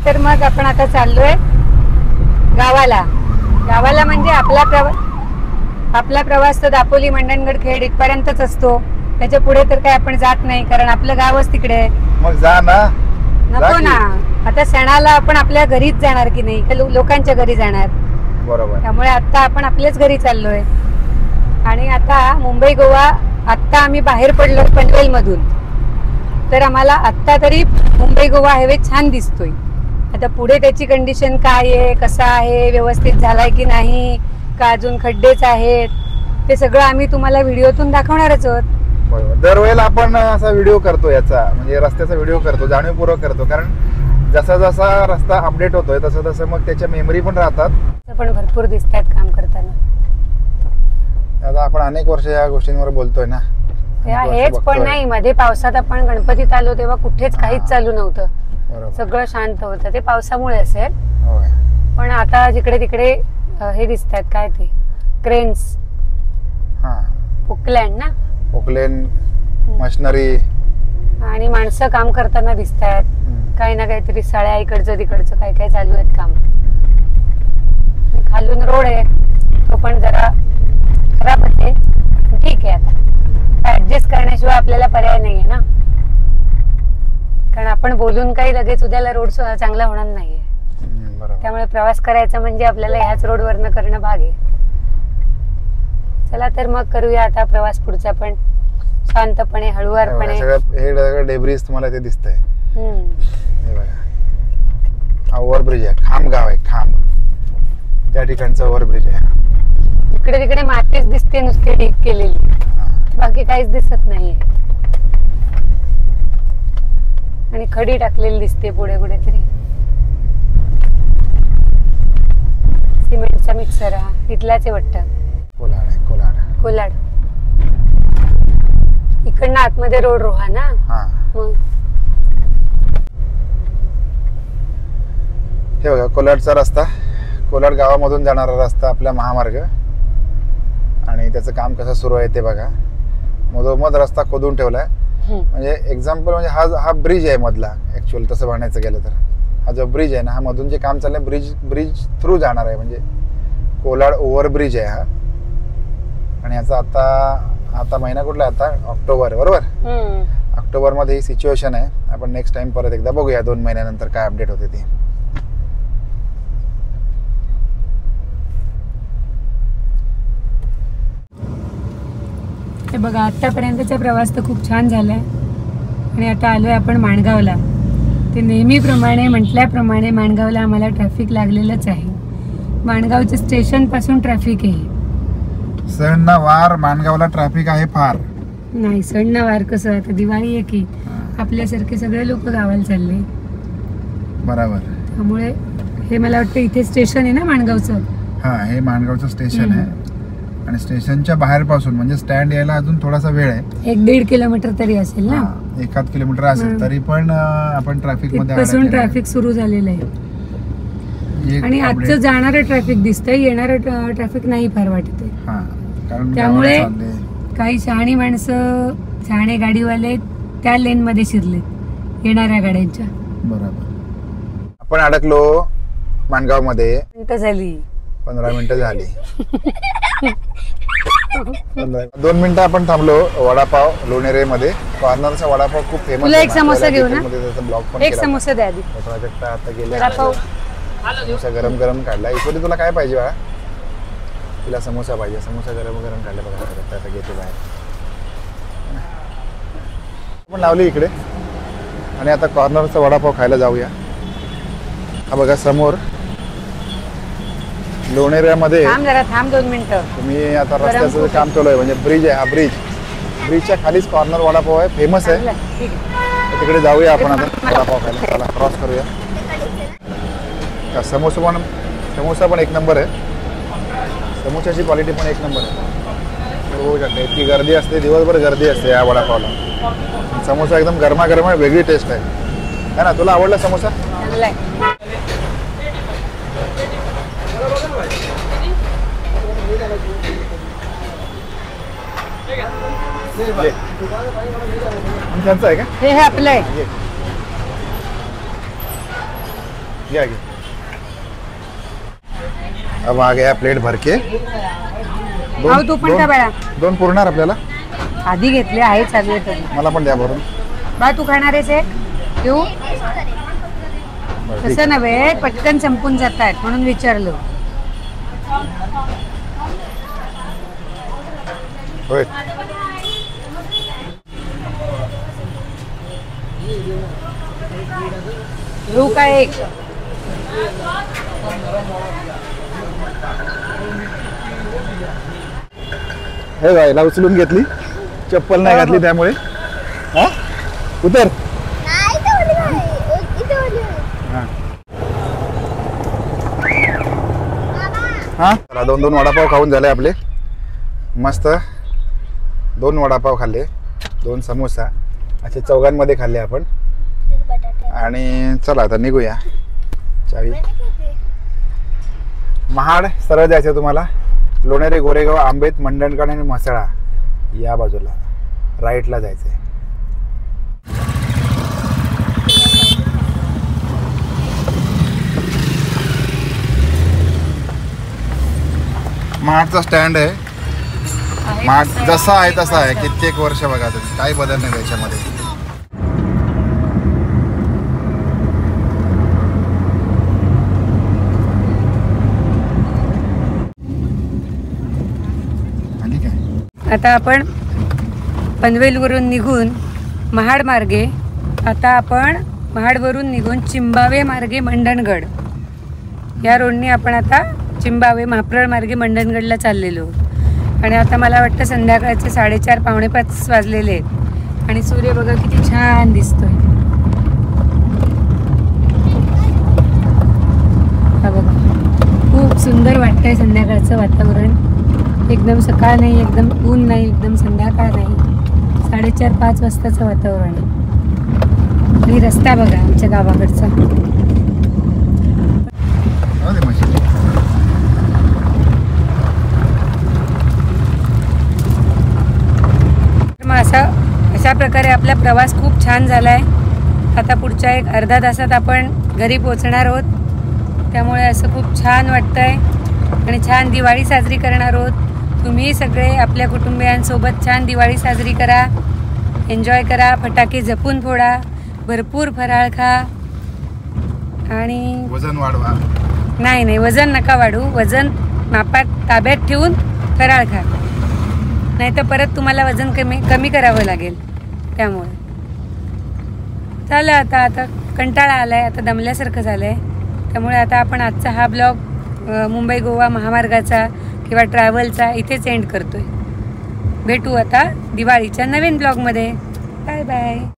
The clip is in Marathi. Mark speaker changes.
Speaker 1: तर मग आपण आता चाललोय गावाला. गावाला म्हणजे आपला प्रवास तर दापोली मंडणगड खेड इथपर्यंतच असतो. त्याच्या पुढे तर काय आपण जात नाही, कारण आपलं गावच तिकडे आहे.
Speaker 2: मग जा ना.
Speaker 1: नको ना, आता सणाला आपण आपल्या घरीच जाणार की नाही, का लोकांच्या घरी जाणार.
Speaker 2: बरोबर.
Speaker 1: त्यामुळे आता आपण आपल्याच घरी चाललोय. आणि आता मुंबई गोवा आत्ता आम्ही बाहेर पडलो पनवेल मधून, तर आम्हाला आत्ता तरी मुंबई गोवा हायवे छान दिसतोय. आता पुढे त्याची कंडिशन काय आहे, कसा आहे, व्यवस्थित झालाय की नाही, का अजून खड्डेच आहेत, ते सगळं आम्ही तुम्हाला व्हिडिओतून दाखवणारच आहोत.
Speaker 2: बरोबर. दरवेळेला आपण असा व्हिडिओ करतो, याचा म्हणजे रस्त्याचा व्हिडिओ करतो, जाणीवपूर्वक करतो, कारण जसा जसा रस्ता अपडेट होतोय तसं तसं मग त्याच्या मेमरी पण राहतात.
Speaker 1: पण भरपूर दिसतात काम करताना.
Speaker 2: आता आपण अनेक वर्ष या गोष्टींवर बोलतोय ना.
Speaker 1: हेच पण नाही, मध्ये पावसात आपण गणपतीत आलो तेव्हा कुठेच काहीच चालू नव्हतं, सगळं शांत होतं. ते पावसामुळे असेल. पण आता जिकडे तिकडे हे दिसतात, काय ते क्रेन्स, पोकलँड ना,
Speaker 2: पोकलेन मशिनरी,
Speaker 1: आणि माणसं काम करताना दिसतात. काही ना काहीतरी सळ्या इकडचं तिकडचं काय काय चालू आहेत काम. खालून रोड आहे, तो पण जरा खराब आहे. ठीक आहे, आता ऍडजस्ट करण्याशिवाय आपल्याला पर्याय नाहीये ना, कारण आपण बोलून काही लगेच उद्याला रोड चांगला होणार नाहीये. त्यामुळे प्रवास करायचा म्हणजे आपल्याला ह्याच रोडवरनं करणं भाग आहे. चला तर मग करूया आता प्रवास पुढचा, पण शांतपणे, हळुवारपणे.
Speaker 2: हे डेब्रिज तुम्हाला ते दिसतंय. हे बघा, हा ओव्हरब्रिज आहे, खांब गाव आहे, खांब, त्या ठिकाणचा ओव्हरब्रिज आहे.
Speaker 1: इकडे तिकडे मातीच दिसते नुसती डीप केलेली, बाकी काहीच दिसत नाहीये. आणि खडी टाकलेली दिसते पुढे कुठेतरी. सिमेंटचा मिक्सर हा इथलाच आहे वाटतं. कोलाड. इकडनं आतमध्ये रोड रोहा ना.
Speaker 2: हे बघा कोलाडचा रस्ता, कोलाड गावामधून जाणारा रस्ता, आपला महामार्ग. आणि त्याचं काम कसं सुरू आहे ते बघा. मधोमध रस्ता खोदून ठेवलाय. म्हणजे एक्झाम्पल म्हणजे हा ब्रिज आहे मधला. ऍक्च्युअल तसं म्हणायचं गेलं तर हा जो ब्रिज आहे ना, हा मधून जे काम चाललंय ब्रिज थ्रू जाणार आहे. म्हणजे कोलाड ओव्हरब्रिज आहे हा. आणि याचा आता महिना कुठला, आता ऑक्टोबर, बरोबर. ऑक्टोबर मध्ये ही सिच्युएशन आहे. आपण नेक्स्ट टाइम परत एकदा बघूया 2 महिन्यानंतर काय अपडेट होते ती.
Speaker 1: हे बघा, आतापर्यंतचा प्रवास तर खूप छान झालाय. आणि आता आलोय आपण माणगावला. ते नेहमीप्रमाणे म्हटल्याप्रमाणे माणगावला आम्हाला ट्रॅफिक लागलेलंच आहे. माणगावच्या स्टेशन पासून ट्रॅफिक आहे.
Speaker 2: सणवार माणगावला ट्रॅफिक आहे फार.
Speaker 1: नाही, सणवार कसं, आता दिवाळी आहे की आपल्यासारखे सगळे लोक गावाला चालले.
Speaker 2: बरोबर.
Speaker 1: त्यामुळे हे मला वाटतं इथे स्टेशन आहे ना माणगावचं.
Speaker 2: हा, हे माणगावचं स्टेशन आहे. आणि स्टेशनच्या बाहेर पासून म्हणजे स्टँड यायला अजून थोडासा वेळ आहे.
Speaker 1: 1-1.5 किलोमीटर तरी असेल ना.
Speaker 2: 1 किलोमीटर असेल, तरी पण आपण ट्रॅफिक
Speaker 1: मध्ये ट्रॅफिक सुरू झालेलं आहे. आणि आजचं जाणारं ट्रॅफिक दिसतंय, येणारं ट्रॅफिक नाही फार वाटत आहे. त्यामुळे काही शहाणी माणसं, शहाणे गाडीवाले त्या लेन मध्ये शिरले येणाऱ्या गाड्यांच्या.
Speaker 2: बरोबर. आपण अडकलो माणगाव मध्ये. 15 मिनिटं झाली. 2 मिनिटं आपण थांबलो वडापाव लोणेरे मध्ये. कॉर्नरचा वडापाव खूप फेमस आहे.
Speaker 1: एक समोसा घेऊ ना. एक समोसा द्या आधी.
Speaker 2: आता गेले समोसा गरम गरम काढला. इकडे तुला काय पाहिजे बा? तिला समोसा पाहिजे. समोसा गरम गरम काढला बघा. आता घेते बाहेर. आपण लावली इकडे. आणि आता कॉर्नरचा वडापाव खायला जाऊया. हा बघा समोर लोणेऱ्यामध्ये.
Speaker 1: थांब 2 मिनिटं.
Speaker 2: तुम्ही आता रस्त्याचं काम चालू आहे, म्हणजे ब्रिज आहे हा. ब्रिजच्या खालीच कॉर्नर वडापाव आहे, फेमस आहे. तिकडे जाऊया आपण आता वडापाव खायला. चला क्रॉस करूया. समोसा पण 1 नंबर आहे. समोसाची क्वालिटी पण 1 नंबर आहे. होऊ शकते इतकी गर्दी असते, दिवसभर गर्दी असते या वडापावला. समोसा एकदम गरमागरम आहे, वेगळी टेस्ट आहे ना. तुला आवडला समोसा? त्यांचं आहे का?
Speaker 1: हे आपलं आहे.
Speaker 2: घ्या घे. अब आ गया प्लेट भर के.
Speaker 1: भाऊ तू पण का बेळा
Speaker 2: दोन पुरणार आपल्याला.
Speaker 1: आधी घेतले आहे चालू आहे तरी.
Speaker 2: मला पण द्या भरून.
Speaker 1: बा तू खाणार आहेस एक देऊ
Speaker 2: बरं, ठीक.
Speaker 1: तसं नव्हे पटकन संपून जात आहेत म्हणून विचारलं.
Speaker 2: होय.
Speaker 1: घेऊ का एक.
Speaker 2: हे बायला उचलून घेतली, चप्पल नाही घातली त्यामुळे. हा उतर. हा. हा चला 2 वडापाव खाऊन झाले आपले. मस्त 2 वडापाव खाल्ले, 2 समोसा असे चौघांमध्ये खाल्ले आपण. आणि चला आता निघूया. चावी महाड सरळ जायचं तुम्हाला. लोणेरे, गोरेगाव, आंबेत, मंडणगड आणि म्हसळा या बाजूला राईटला जायचंय. महाडचा स्टँड आहे. महाड जसा आहे तसा आहे, कित्येक वर्ष बघा तुम्ही, काही बदल नाही त्याच्यामध्ये.
Speaker 1: आता आपण पनवेलवरून निघून महाड मार्गे आता आपण महाडवरून निघून चिंबावे मार्गे मंडणगड या रोडने आपण आता चिंबावे महाप्रळ मार्गे मंडणगडला चाललेलो. आणि आता मला वाटतं संध्याकाळचे 4:30 पावणे 5 वाजलेले आहेत आणि सूर्य बघा किती छान दिसतोय. हा बघा खूप सुंदर वाटतंय संध्याकाळचं वातावरण. एकदम सकाळ नाही, एकदम ऊन नाही, एकदम संध्याकाळ नाही. 4:30-5 वाजताचं वातावरण आहे. आणि रस्ता बघा आमच्या गावाकडचा. मग अशा प्रकारे आपला प्रवास खूप छान झाला आहे. आता पुढच्या एक अर्धा तासात आपण घरी पोहोचणार आहोत. त्यामुळे असं खूप छान वाटतं आहे आणि छान दिवाळी साजरी करणार आहोत. तुम्ही सगळे आपल्या कुटुंबियांसोबत छान दिवाळी साजरी करा, एन्जॉय करा, फटाके जपून फोडा, भरपूर फराळ खा आणि
Speaker 2: वजन वाढवा.
Speaker 1: नाही वजन नका वाढू. वजन मापात ताब्यात ठेवून फराळ खा, नाही तर परत तुम्हाला वजन कमी करावं लागेल. त्यामुळे चालेल. आता कंटाळा आला आहे, आता दमल्यासारखं झालं आहे. त्यामुळे आता आपण आजचा हा ब्लॉग मुंबई गोवा महामार्गाचा किंवा ट्रॅव्हलचा इथेच एंड करतोय. भेटू आता दिवाळीच्या नवीन ब्लॉगमध्ये. Bye bye.